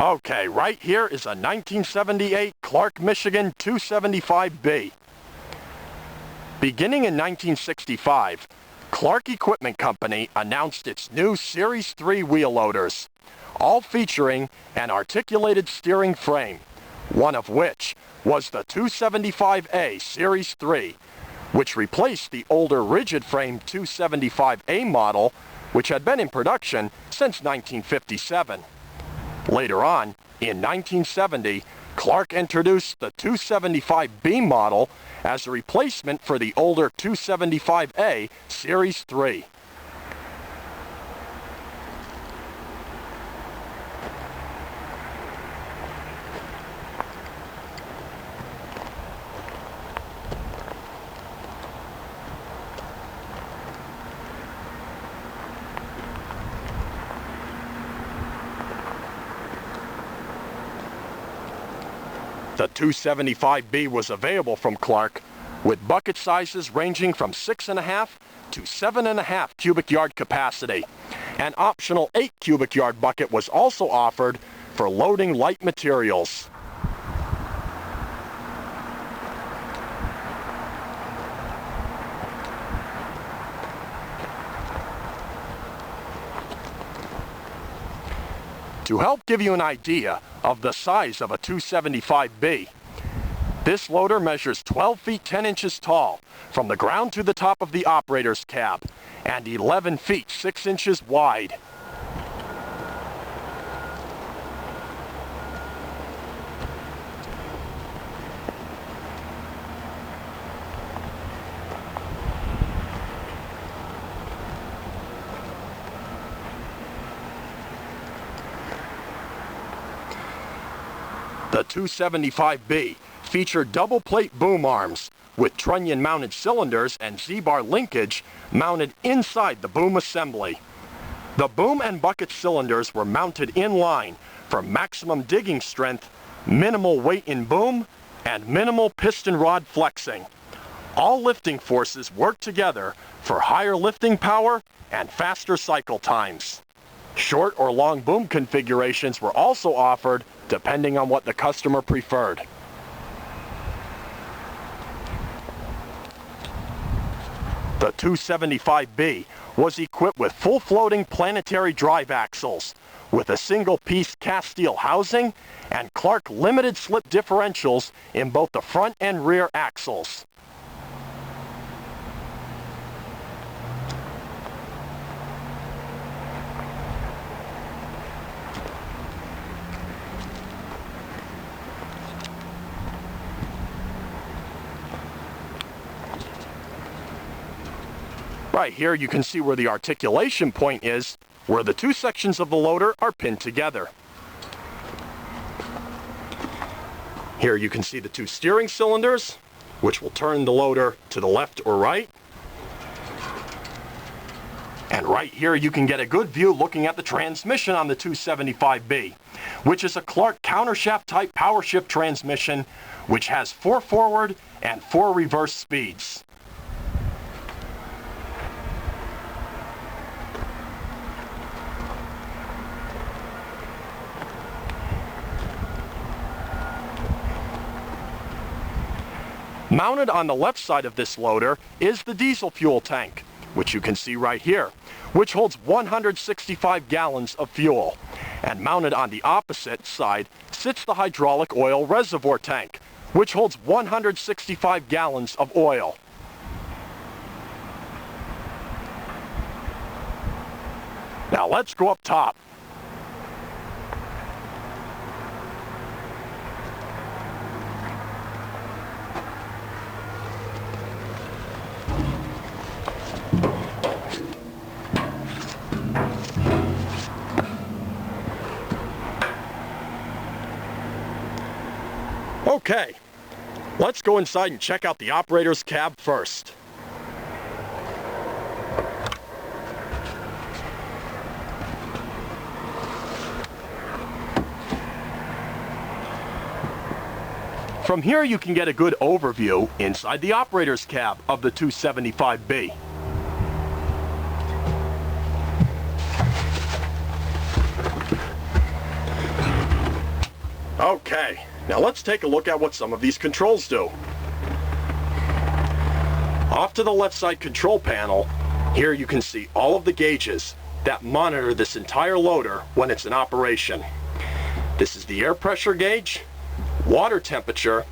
Okay, right here is a 1978 Clark, Michigan 275B. Beginning in 1965, Clark Equipment Company announced its new Series 3 wheel loaders, all featuring an articulated steering frame, one of which was the 275A Series 3, which replaced the older rigid frame 275A model, which had been in production since 1957. Later on, in 1970, Clark introduced the 275B model as a replacement for the older 275A Series 3. The 275B was available from Clark with bucket sizes ranging from 6.5 to 7.5 cubic yard capacity. An optional 8 cubic yard bucket was also offered for loading light materials. To help give you an idea of the size of a 275B, this loader measures 12 feet 10 inches tall from the ground to the top of the operator's cab and 11 feet 6 inches wide. The 275B featured double plate boom arms with trunnion mounted cylinders and Z-bar linkage mounted inside the boom assembly. The boom and bucket cylinders were mounted in line for maximum digging strength, minimal weight in boom, and minimal piston rod flexing. All lifting forces work together for higher lifting power and faster cycle times. Short or long boom configurations were also offered depending on what the customer preferred. The 275B was equipped with full floating planetary drive axles with a single piece cast steel housing and Clark limited slip differentials in both the front and rear axles. Right here you can see where the articulation point is, where the two sections of the loader are pinned together. Here you can see the two steering cylinders, which will turn the loader to the left or right. And right here you can get a good view looking at the transmission on the 275B, which is a Clark countershaft type power shift transmission, which has 4 forward and 4 reverse speeds. Mounted on the left side of this loader is the diesel fuel tank, which you can see right here, which holds 165 gallons of fuel. And mounted on the opposite side sits the hydraulic oil reservoir tank, which holds 165 gallons of oil. Now let's go up top. Okay, let's go inside and check out the operator's cab first. From here you can get a good overview inside the operator's cab of the 275B. Okay, now let's take a look at what some of these controls do. Off to the left side control panel, here you can see all of the gauges that monitor this entire loader when it's in operation. This is the air pressure gauge, water temperature,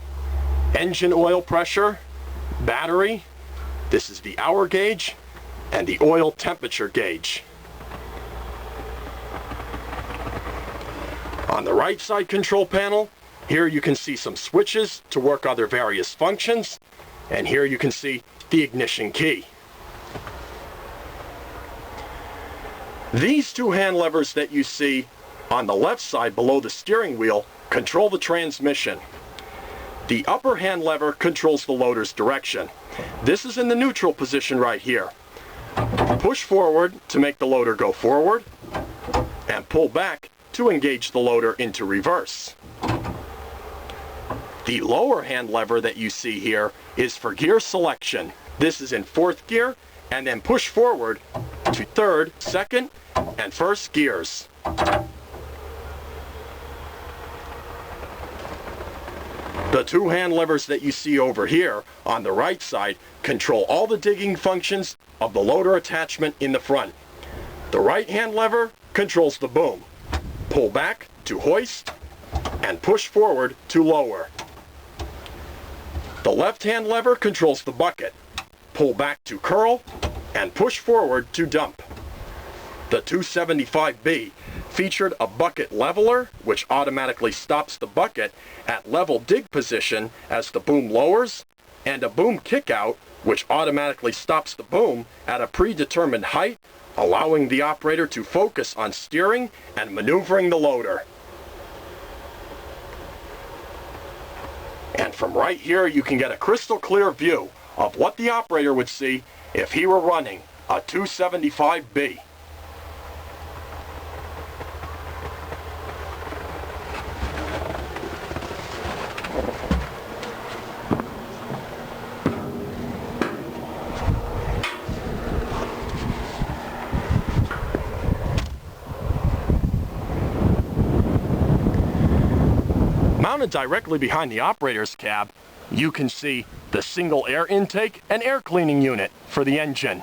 engine oil pressure, battery. This is the hour gauge and the oil temperature gauge. On the right side control panel, here you can see some switches to work other various functions, and here you can see the ignition key. These two hand levers that you see on the left side below the steering wheel control the transmission. The upper hand lever controls the loader's direction. This is in the neutral position right here. Push forward to make the loader go forward, and pull back to engage the loader into reverse. The lower hand lever that you see here is for gear selection. This is in fourth gear, and then push forward to third, second, and first gears. The two hand levers that you see over here on the right side control all the digging functions of the loader attachment in the front. The right hand lever controls the boom. Pull back to hoist and push forward to lower. The left hand lever controls the bucket. Pull back to curl and push forward to dump. The 275B featured a bucket leveler, which automatically stops the bucket at level dig position as the boom lowers, and a boom kickout, which automatically stops the boom at a predetermined height, allowing the operator to focus on steering and maneuvering the loader. And from right here you can get a crystal clear view of what the operator would see if he were running a 275B. Mounted directly behind the operator's cab, you can see the single air intake and air cleaning unit for the engine.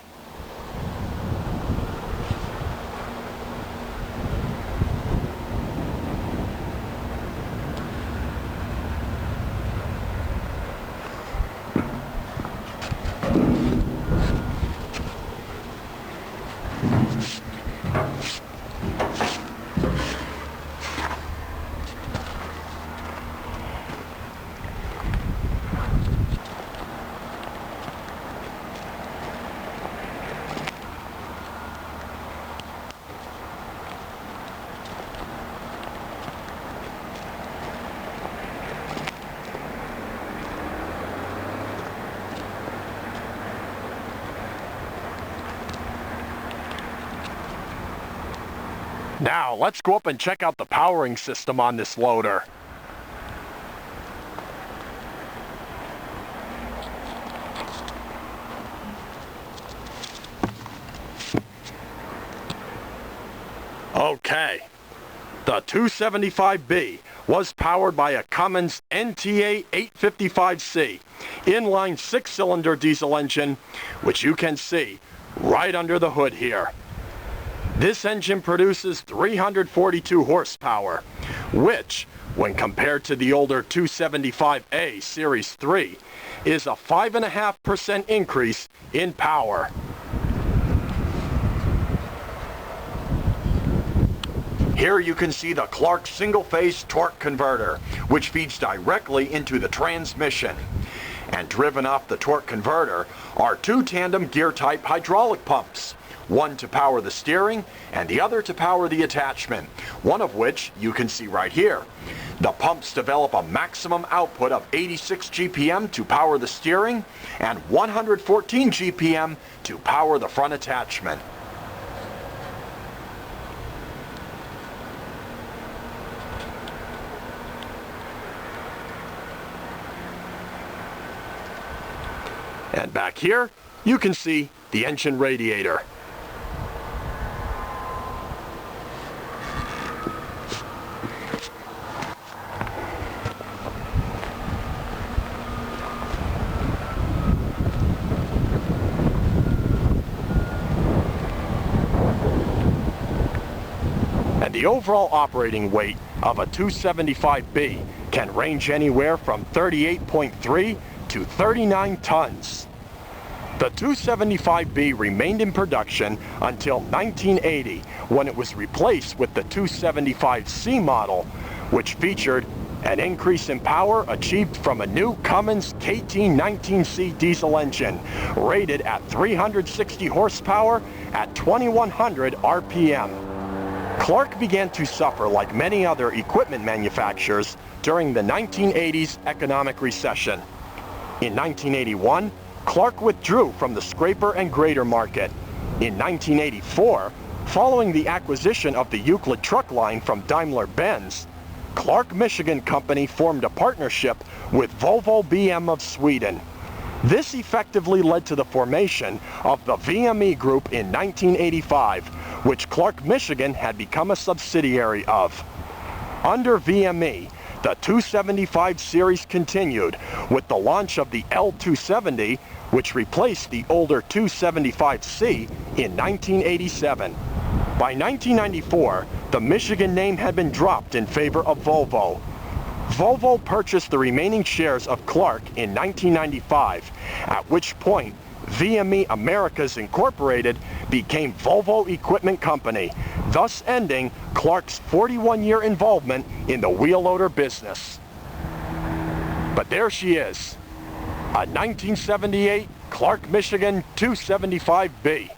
Now, let's go up and check out the powering system on this loader. Okay, the 275B was powered by a Cummins NTA 855C inline 6-cylinder diesel engine, which you can see right under the hood here. This engine produces 342 horsepower, which, when compared to the older 275A Series 3, is a 5.5% increase in power. Here you can see the Clark single-phase torque converter, which feeds directly into the transmission. And driven off the torque converter are two tandem gear-type hydraulic pumps, one to power the steering and the other to power the attachment, one of which you can see right here. The pumps develop a maximum output of 86 GPM to power the steering and 114 GPM to power the front attachment. And back here, you can see the engine radiator. the overall operating weight of a 275B can range anywhere from 38.3 to 39 tons. The 275B remained in production until 1980, when it was replaced with the 275C model, which featured an increase in power achieved from a new Cummins KT19C diesel engine, rated at 360 horsepower at 2100 RPM. Clark began to suffer like many other equipment manufacturers during the 1980s economic recession. In 1981, Clark withdrew from the scraper and grader market. In 1984, following the acquisition of the Euclid truck line from Daimler-Benz, Clark Michigan Company formed a partnership with Volvo BM of Sweden. This effectively led to the formation of the VME Group in 1985, which Clark Michigan had become a subsidiary of. Under VME, the 275 series continued with the launch of the L270, which replaced the older 275C in 1987. By 1994, the Michigan name had been dropped in favor of Volvo. Volvo purchased the remaining shares of Clark in 1995, at which point VME Americas Incorporated became Volvo Equipment Company, thus ending Clark's 41-year involvement in the wheel loader business. But there she is, a 1978 Clark Michigan 275B.